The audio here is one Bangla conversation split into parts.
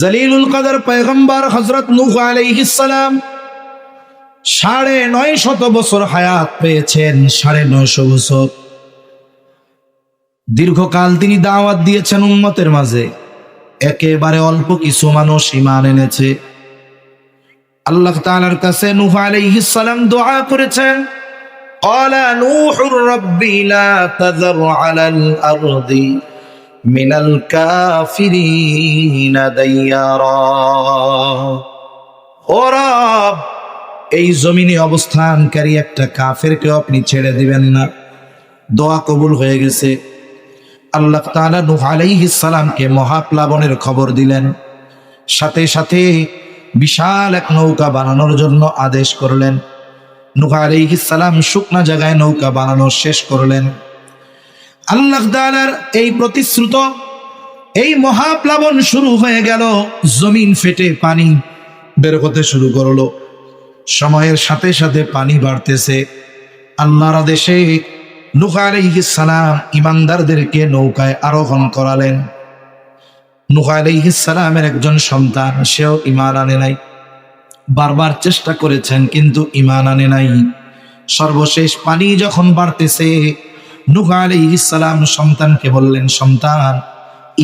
জলিলুল কদর পয়গম্বর হযরত নূহ আলাইহিস সালাম 950 বছর হায়াত পেয়েছেন। 950 বছর দীর্ঘকাল তিনি দাওয়াত দিয়েছেন উম্মতের মাঝে। একেবারে অল্প কিছু মানুষ ঈমান এনেছে। আল্লাহ তাআলার কাছে নূহ আলাইহিস সালাম দোয়া করেছেন, ক্বালা নূহুর রাব্বি লা তাযার আলাল আরদি মিনাল কাফিরিনা দাইয়ারা। ও রব, এই জমিনে অবস্থানকারী একটা কাফেরকে আপনি ছেড়ে দিবেন না। দোয়া কবুল হয়ে গেছে। আল্লাহ তাআলা নূহ আলাইহিস সালামকে মহাপ্লাবনের খবর দিলেন। সাথে সাথে বিশাল এক নৌকা বানানোর জন্য আদেশ করলেন। নূহ আলাইহিস সালাম শুকনা জায়গায় নৌকা বানানো শেষ করলেন। আল্লাহ তাআলার এই প্রতিশ্রুত এই মহাপ্লাবন শুরু হয়ে গেল। জমিন ফেটে পানি বের হতে শুরু করলো। সময়ের সাথে সাথে পানি বাড়তেছে। আল্লাহর আদেশে নূহ আলাইহিস সালাম ঈমানদারদেরকে নৌকায় আরোহণ করালেন। নূহ আলাইহিস সালামের একজন সন্তান, সেও ঈমান আনে নাই। বারবার চেষ্টা করেছেন কিন্তু ঈমান আনে নাই। সর্বশেষ পানি যখন বাড়তেছে, নূহ আলাইহিস সালাম সন্তানকে বললেন, সন্তান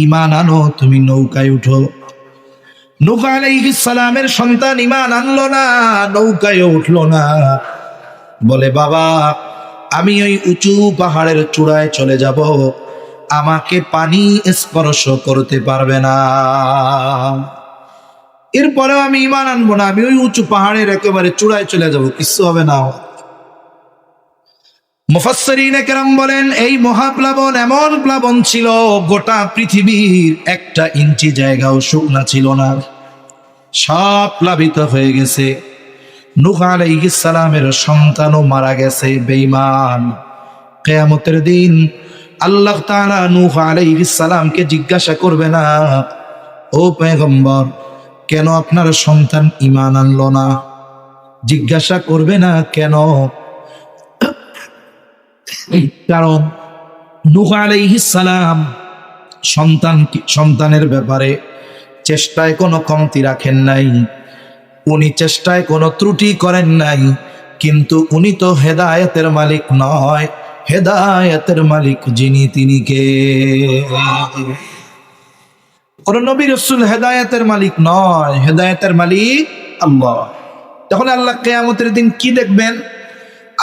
ঈমান আনো, তুমি নৌকায় উঠো। নূহ আলাইহিস সালামের সন্তান ঈমান আনলো না, নৌকায় উঠলো না। বলে, বাবা আমি ওই উঁচু পাহাড়ের চূড়ায় চলে যাব, আমাকে পানি স্পর্শ করতে পারবে না। এরপরেও আমি ঈমান আনবো না, আমি ওই উঁচু পাহাড়ের একেবারে চূড়ায় চলে যাব, কিছু হবে না। মুফাসসিরিনে কেরাম বলেন, এই মহাপ্লাবন এমন প্লাবন ছিল, গোটা পৃথিবীর 1 ইঞ্চি জায়গাও শুকনা ছিল না, সব প্লাবিত হয়ে গেছে। নূহ আলাইহিস সালামের সন্তানও মারা গেছে, বেঈমান। কিয়ামতের দিন আল্লাহ তাআলা নূহ আলাইহিস সালামকে জিজ্ঞাসা করবে না, ও পয়গম্বর কেন আপনার সন্তান ঈমান আনলো না? জিজ্ঞাসা করবে না কেন? কারণ নূহ আলাইহিস সালাম সন্তানের ব্যাপারে চেষ্টায় কোনো কমতি রাখেন নাই। উনি চেষ্টায় কোনো ত্রুটি করেন নাই। কিন্তু উনি তো হেদায়েতের মালিক নয়, হেদায়েতের মালিক যিনি তিনি কে? কোন নবী রাসূল হেদায়েতের মালিক নয়, হেদায়েতের মালিক আল্লাহ। তাহলে আল্লাহ কিয়ামতের দিন কি দেখবেন?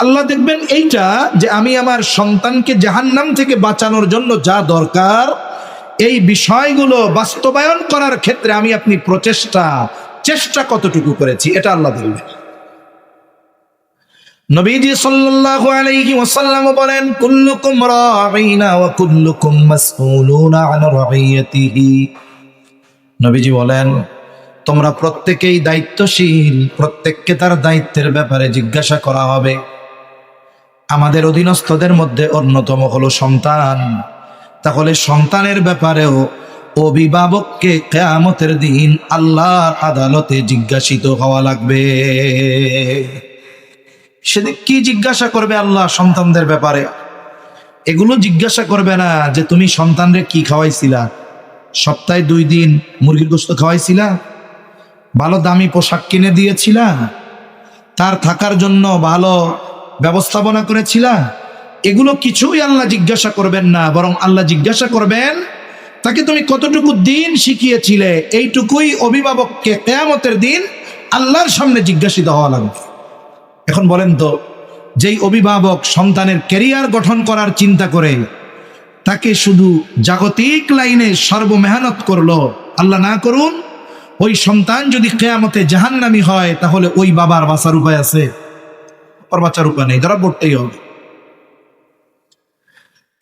আল্লাহ দেখবেন এইটা যে আমি আমার সন্তানকে জাহান্নাম থেকে বাঁচানোর জন্য যা দরকার এই বিষয়গুলো বাস্তবায়ন করার ক্ষেত্রে আমি আপনি চেষ্টা কতটুকু করেছি, এটা আল্লাহ দেখবেন। নবীজি সাল্লাল্লাহু আলাইহি ওয়াসাল্লাম বলেন, কুল্লুকুম রাঈনা ওয়া কুল্লুকুম মাসউলুনা আন রাঈয়াতিহি। নবীজি বলেন, তোমরা প্রত্যেকেই দায়িত্বশীল, প্রত্যেককে তার দায়িত্বের ব্যাপারে জিজ্ঞাসা করা হবে। আমাদের অধীনস্থদের মধ্যে অন্যতম হলো সন্তান। তাহলে সন্তানের ব্যাপারেও অভিভাবককে কিয়ামতের দিন আল্লাহর আদালতে জিজ্ঞাসিত হওয়া লাগবে। সেদিন কি জিজ্ঞাসা করবে আল্লাহ সন্তানদের ব্যাপারে? এগুলো জিজ্ঞাসা করবে না যে তুমি সন্তানরে কি খাওয়াইছিলা, সপ্তাহে 2 দিন মুরগির গোশত খাওয়াইছিলা, ভালো দামি পোশাক কিনে দিয়েছিলা, তার থাকার জন্য ভালো ব্যবস্থাপনা করেছিলা। এগুলো কিছুই আল্লাহ জিজ্ঞাসা করবেন না, বরং আল্লাহ জিজ্ঞাসা করবেন তাকে তুমি কতটুকু দিন শিখিয়েছিলে। এইটুকুই অভিভাবককে কিয়ামতের দিন আল্লাহর সামনে জিজ্ঞাসিত হওয়া লাগবে। এখন বলেন তো, যেই অভিভাবক সন্তানের ক্যারিয়ার গঠন করার চিন্তা করে তাকে শুধু জাগতিক লাইনে সর্বমেহনত করলো, আল্লাহ না করুন, ওই সন্তান যদি কিয়ামতে জাহান্নামী হয় তাহলে ওই বাবার বাঁচার উপায় আছে? ওর বাঁচার উপায় নেই, ধরা পড়তেই হবে।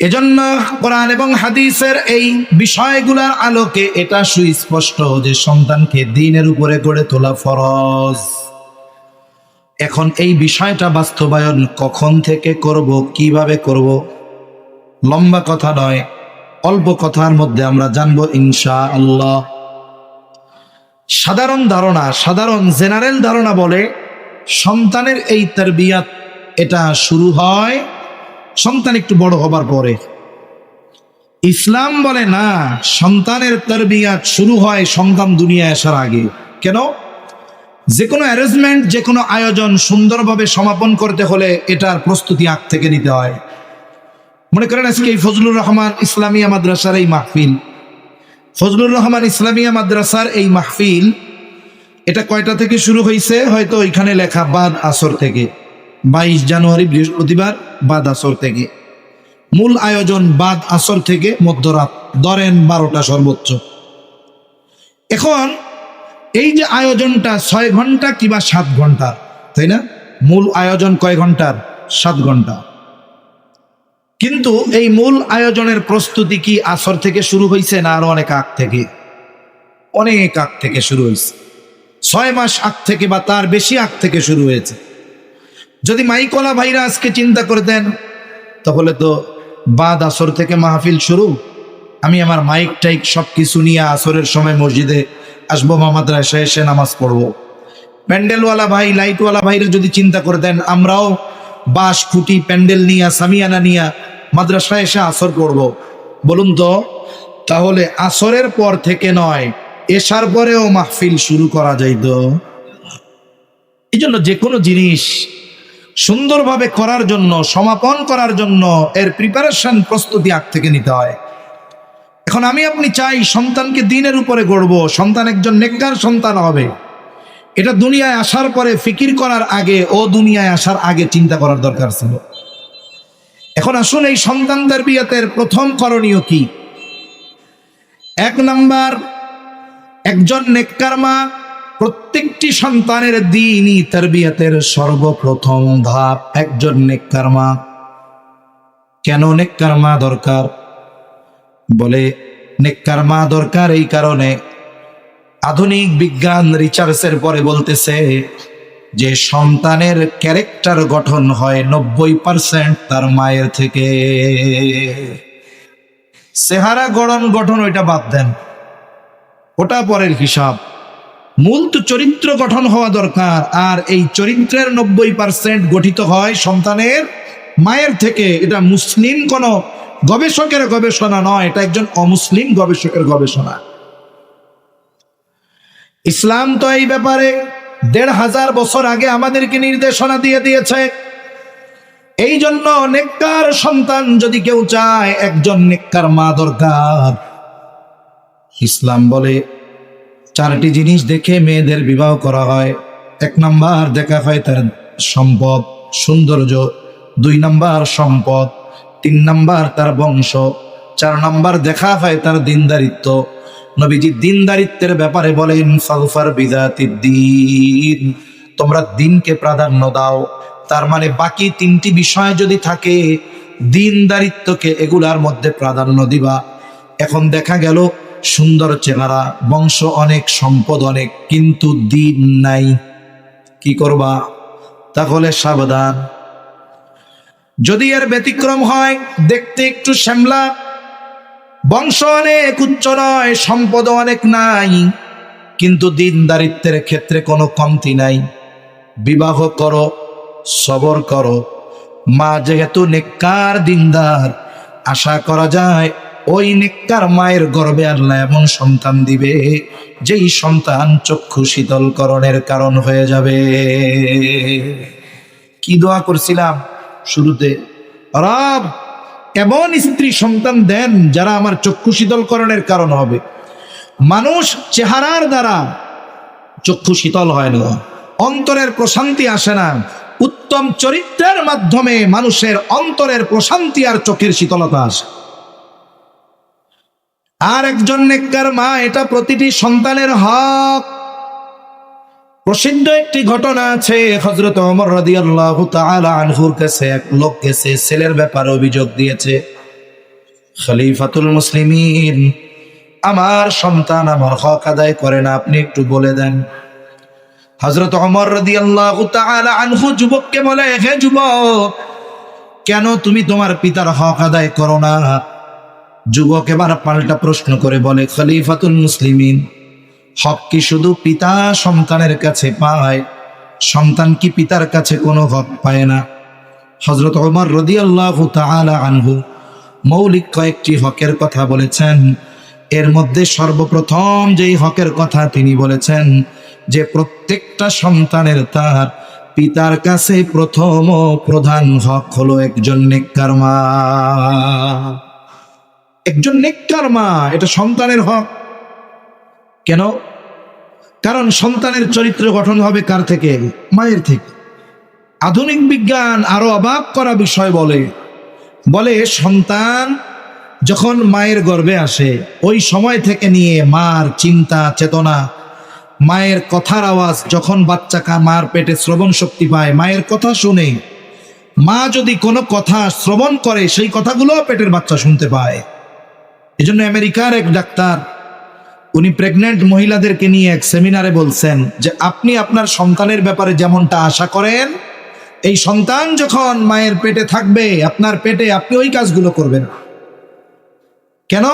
এজন্য কোরআন এবং হাদিসের এই বিষয়গুলোর আলোকে এটা সুস্পষ্ট যে সন্তানকে দ্বীনের উপরে গড়ে তোলা ফরজ। এখন এই বিষয়টা বাস্তবায়ন কখন থেকে করব, কিভাবে করব, লম্বা কথা নয়, অল্প কথার মধ্যে আমরা জানবো ইনশাআল্লাহ। সাধারণ জেনারেল ধারণা বলে সন্তানের এই তারবিয়াত এটা শুরু হয় সন্তান একটু বড় হবার পরে। ইসলাম বলে না, সন্তানের তারবিয়াত শুরু হয় সন্তান দুনিয়ায় আসার আগে। কেন? যে কোনো অ্যারেঞ্জমেন্ট, যে কোনো আয়োজন সুন্দরভাবে সমাপন করতে হলে এটার প্রস্তুতি আগ থেকে নিতে হয়। মনে করেন আজকে এই ফজলুর রহমান ইসলামিয়া মাদ্রাসার এই মাহফিল, ফজলুর রহমান ইসলামিয়া মাদ্রাসার এই মাহফিল, এটা কয়টা থেকে শুরু হয়েছে? হয়তো এখানে লেখা বাদ আসর থেকে, 22 জানুয়ারি বৃহস্পতিবার বাদ আসর থেকে। মূল আয়োজন বাদ আসর থেকে মধ্যরাত, ধরেন 12টা সর্বোচ্চ। এখন এই যে আয়োজনটা 6 ঘন্টা কিংবা 7 ঘন্টার, তাই না? মূল আয়োজন কয় ঘন্টার? 7 ঘন্টা। কিন্তু এই মূল আয়োজনের প্রস্তুতি কি আসর থেকে শুরু হয়েছে না আরো অনেক আগ থেকে? অনেক আগ থেকে শুরু হয়েছে, 6 মাস আগ থেকে বা তার বেশি আগ থেকে শুরু হয়েছে। যদি মাইকলা ভাইরা আজকে চিন্তা করে দেন তাহলে তো বাদ আসর থেকে মাহফিল শুরু, আমি আমার মাইক টাইক সবকিছু নিয়ে আসরের সময় মসজিদে আসবো, মাদ্রাসায় এসে নামাজ পড়বো। প্যান্ডেলওয়ালা ভাই, লাইটওয়ালা ভাইরা যদি চিন্তা করে দেন আমরাও বাঁশ খুঁটি প্যান্ডেল নিয়ে, সামিয়ানা নিয়ে মাদ্রাসায় এসে আসর পড়বো, বলুন তো তাহলে আসরের পর থেকে নয়, এশার পরেও মাহফিল শুরু করা যাইত। এই জন্য যে কোনো জিনিস সুন্দরভাবে করার জন্য, সমাপন করার জন্য এর প্রিপারেশন, প্রস্তুতি আগ থেকে নিতে হয়। এখন আমি আপনি চাই সন্তানকে দ্বীনের উপরে গড়বো, সন্তান একজন নেককার সন্তান হবে, এটা দুনিয়ায় আসার পরে ফিকির করার আগে, ও দুনিয়ায় আসার আগে চিন্তা করার দরকার ছিল। এখন আসুন এই সন্তান তারবিয়াতের প্রথম করণীয় কি? 1 নাম্বার, একজন নেককার মা প্রত্যেকটি সন্তানের দ্বীনি তারবিয়াতের সর্বপ্রথম ধাপ একজন নেককার মা। কেন নেককার মা দরকার? বলে নেককার মা দরকার এই কারণে, আধুনিক বিজ্ঞান রিসার্চের পরে বলতেছে যে সন্তানের ক্যারেক্টার গঠন হয় 90% তার মায়ের থেকে। চেহারা গঠন ওইটা বাদ দেন, ওটা পরের হিসাব। মূল তো চরিত্র গঠন হওয়া দরকার, আর এই চরিত্রের 90% গঠিত হয় সন্তানের মায়ের থেকে। এটা মুসলিম কোন গবেষকের গবেষণা নয়, এটা একজন অমুসলিম গবেষকের গবেষণা। ইসলাম তো এই ব্যাপারে 1500 বছর আগে আমাদেরকে নির্দেশনা দিয়ে দিয়েছে। এই জন্য নেককার সন্তান যদি কেউ চায়, একজন নেককার মা দরকার। ইসলাম বলে 4টি জিনিস দেখে মেয়েদের বিবাহ করা হয়। 1 নাম্বার দেখা হয় তার সম্পদ, সৌন্দর্য। 2 নাম্বার সম্পদ। 3 নাম্বার তার বংশ। 4 নাম্বার দেখা হয় তার দিনদারিত্ব। নবীজি দিনদারিত্বের ব্যাপারে বলেন ফাগফার বিযাতিদ দ্বীন, তোমরা দিনকে প্রাধান্য দাও। তার মানে বাকি 3টি বিষয় যদি থাকে, দিনদারিত্বকে এগুলার মধ্যে প্রাধান্য দিবা। এখন দেখা গেল সুন্দর চেহারা, বংশ অনেক, সম্পদ অনেক, কিন্তু দিন নাই, কি করবা? তাহলে সাবধান। যদি এর ব্যতিক্রম হয়, দেখতে একটু শ্যামলা, বংশ অনেক উচ্চ নয়, সম্পদ অনেক নাই, কিন্তু দিনদারিত্বের ক্ষেত্রে কোনো কমতি নাই, বিবাহ করো, সবর করো। মা যেহেতু নেককার দিনদার, আশা করা যায় ওই নেককার মায়ের গর্ভে আল্লাহ এমন সন্তান দিবে যেই সন্তান চক্ষু শীতলকরণের কারণ হয়ে যাবে। কি দোয়া করছিলাম শুরুতে? রব এমন স্ত্রী সন্তান দেন যারা আমার চক্ষু শীতলকরণের কারণ হবে। মানুষ চেহারার দ্বারা চক্ষু শীতল হয় না, অন্তরের প্রশান্তি আসে না। উত্তম চরিত্রের মাধ্যমে মানুষের অন্তরের প্রশান্তি আর চোখের শীতলতা আসে। আর একজন নেককার মা, এটা প্রতিটি সন্তানের হক। প্রসিদ্ধ একটি ঘটনা আছে, হযরত ওমর রাদিয়াল্লাহু তাআলা আনহুর কাছে এক লোক গেছে, ছেলের ব্যাপারে অভিযোগ দিয়েছে। খলিফাতুল মুসলিমিন, আমার সন্তান আমার হক আদায় করে না, আপনি একটু বলে দেন। হযরত ওমর রাদিয়াল্লাহু তাআলা আনহু যুবককে বলে, হে যুবক, কেন তুমি তোমার পিতার হক আদায় করো না? যুবক এবার পাল্টা প্রশ্ন করে বলে, খলিফাতুল মুসলিমিন, হক কি শুধু পিতা সন্তানের কাছে পায়? সন্তান কি পিতার কাছে কোনো হক পায় না? হযরত ওমর রাদিয়াল্লাহু তাআলা আনহু মৌলিক কয়েকটি হকের কথা বলেছেন। এর মধ্যে সর্বপ্রথম যেই হকের কথা তিনি বলেছেন যে প্রত্যেকটা সন্তানের তার পিতার কাছে প্রথম ও প্রধান হক হলো একজন নেককার মা। একজন নেককার মা, এটা সন্তানের হক। কেন? কারণ সন্তানের চরিত্র গঠন হবে কার থেকে? মায়ের থেকে। আধুনিক বিজ্ঞান আরো অবাক করা বিষয় বলে সন্তান যখন মায়ের গর্ভে আসে ওই সময় থেকে নিয়ে মার চিন্তা চেতনা, মায়ের কথার আওয়াজ, যখন বাচ্চা মার পেটে শ্রবণ শক্তি পায়, মায়ের কথা শুনে, মা যদি কোনো কথা শ্রবণ করে সেই কথাগুলো পেটের বাচ্চা শুনতে পায়। এজন্য আমেরিকার এক ডাক্তার উনি প্রেগন্যান্ট মহিলাদেরকে নিয়ে এক সেমিনারে বলছেন যে আপনি আপনার সন্তানের ব্যাপারে যেমনটা আশা করেন, এই সন্তান যখন মায়ের পেটে থাকবে আপনার পেটে, আপনি ওই কাজগুলো করবেন। কেন?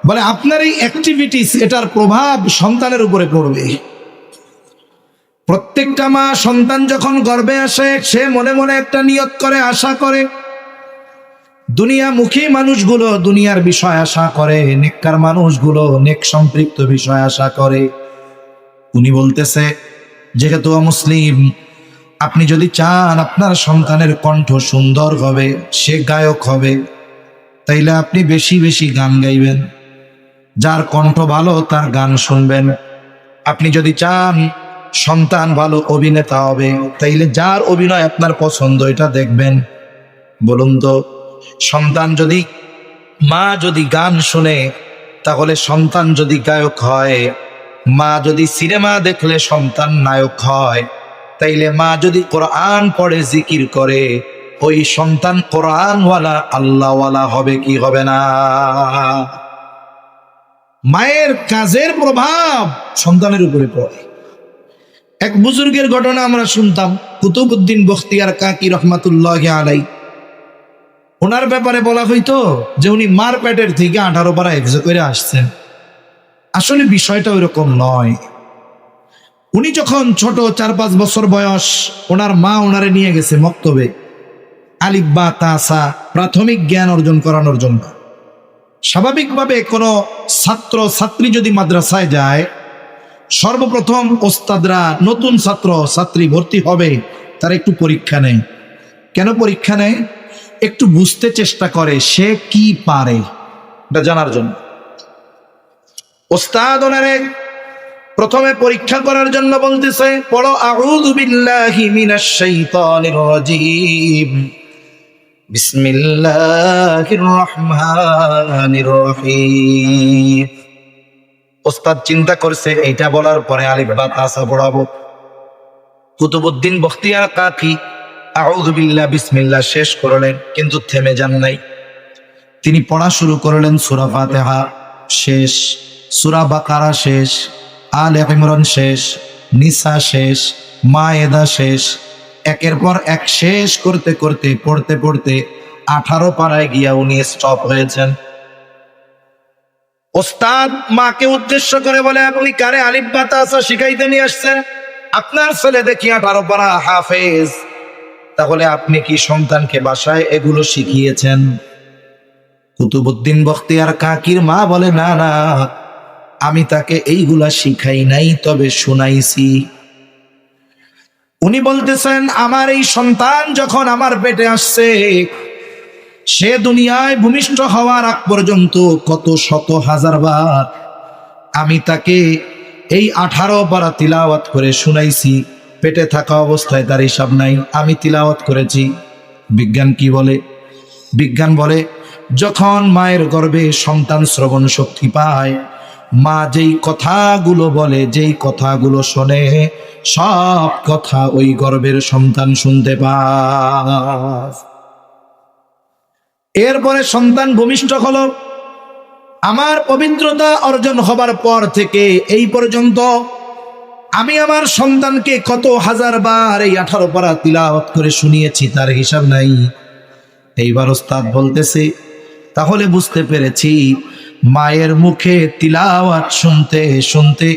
বলে আপনার এই অ্যাক্টিভিটিস, এটার প্রভাব সন্তানের উপরে পড়বে। প্রত্যেকটা মা সন্তান যখন গর্ভে আসে সে মনে মনে একটা নিয়ত করে, আশা করে। দুনিয়ামুখী মানুষগুলো দুনিয়ার বিষয় আশা করে, নেককার মানুষগুলো নেক সম্পৃক্ত বিষয় আশা করে। উনি বলতেছে যেহেতু মুসলিম, আপনি যদি চান আপনার সন্তানের কণ্ঠ সুন্দর হবে, সে গায়ক হবে, তাইলে আপনি বেশি বেশি গান গাইবেন। যার কণ্ঠ ভালো তার গান শুনবেন। আপনি যদি চান সন্তান ভালো অভিনেতা হবে, তাইলে যার অভিনয় আপনার পছন্দ এটা দেখবেন। বলুন তো, সন্তান যদি, মা যদি গান শুনে তাহলে সন্তান যদি গায়ক হয়, মা যদি সিনেমা দেখলে সন্তান নায়ক হয়, তাইলে মা যদি কোরআন পড়ে জিকির করে ওই সন্তান কোরআনওয়ালা আল্লাহওয়ালা হবে কি হবে না? মায়ের কাজের প্রভাব সন্তানের উপরে পড়ে। এক বুজুর্গের ঘটনা আমরা শুনতাম, কুতুবউদ্দিন বখতিয়ার কাকি রহমাতুল্লাহ আলাই। ওনার ব্যাপারে বলা হইতো যে উনি মার পেটের থেকে 18 পারা হিফজ করে আসছেন। আসলে বিষয়টা ওইরকম নয়। উনি যখন ছোট 4-5 বছর বয়স, ওনার মা ওনারে নিয়ে গেছে মক্তবে আলিফ বা তাসা প্রাথমিক জ্ঞান অর্জন করানোর জন্য। স্বাভাবিকভাবে কোনো ছাত্র ছাত্রী যদি মাদ্রাসায় যায়, সর্বপ্রথম ওস্তাদরা নতুন ছাত্র ছাত্রী ভর্তি হবে তার একটু পরীক্ষা নেয়। কেন পরীক্ষা নেয়? একটু বুঝতে চেষ্টা করে সে কি পারে এটা জানার জন্য। ওস্তাদ ওনারে প্রথমে পরীক্ষা করার জন্য বলতেছে, পড়ো আউযু বিল্লাহি মিনাশ শাইতানির রাজীম, বিসমিল্লাহির রহমানির রহিম। ওস্তাদ চিন্তা করছে এইটা বলার পরে আলিফ বা তাসা পড়াবো। কুতুবউদ্দিন বখতিয়ার কাকি আউযু বিল্লাহ বিসমিল্লাহ শেষ করলেন, কিন্তু থেমে যান নাই। তিনি পড়া শুরু করলেন সূরা ফাতিহা শেষ, সূরা বাকারা শেষ, আলে ইমরান শেষ, নিসা শেষ, মায়েদা শেষ। একের পর এক শেষ করতে করতে পড়তে পড়তে 18 পারায় গিয়া উনি স্টপ হয়েছেন। ওস্তাদ মাকে উদ্দেশ্য করে বলে, আপনি কারে আলিফ বা তাসা শিখাইতে নিয়ে আসছেন? আপনার ছেলে দেখি 18 পারা হাফেজ, তাহলে আপনি কি সন্তানকে বাসায় এগুলো শিখিয়েছেন? কুতুবউদ্দিন বখতিয়ার কাকির মা বলে, না না, আমি তাকে এইগুলা শিখাই নাই, তবে শুনাইছি। উনি বলতেছেন, আমার এই সন্তান যখন আমার পেটে আসছে, সে দুনিয়ায় ভূমিষ্ঠ হওয়ার আগ পর্যন্ত কত শত হাজার বার আমি তাকে এই 18 পারা তিলাওয়াত করে শুনাইছি। পেটে থাকা অবস্থায় তার হিসাব নাই, আমি তিলাওয়াত করেছি। বিজ্ঞান কি বলে? বিজ্ঞান বলে যখন মায়ের গর্ভে সন্তান শ্রবণ শক্তি পায়, মা যেই কথাগুলো বলে, যেই কথাগুলো শোনে, সব কথা ওই গর্ভের সন্তান শুনতে পায়। এরপরে সন্তান ভূমিষ্ঠ হলো। আমার পবিত্রতা অর্জন হবার পর থেকে এই পর্যন্ত আমি আমার সন্তানকে কত হাজার বার এই 18 পারা তিলাওয়াত করে শুনিয়েছি, তার হিসাব নাই। এইবার ওস্তাদ বলতেছে, তাহলে বুঝতে পেরেছি মায়ের মুখে তিলাওয়াত শুনতে শুনতে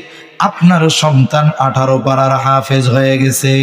আপনার সন্তান 18 পারার হাফেজ হয়ে গেছে।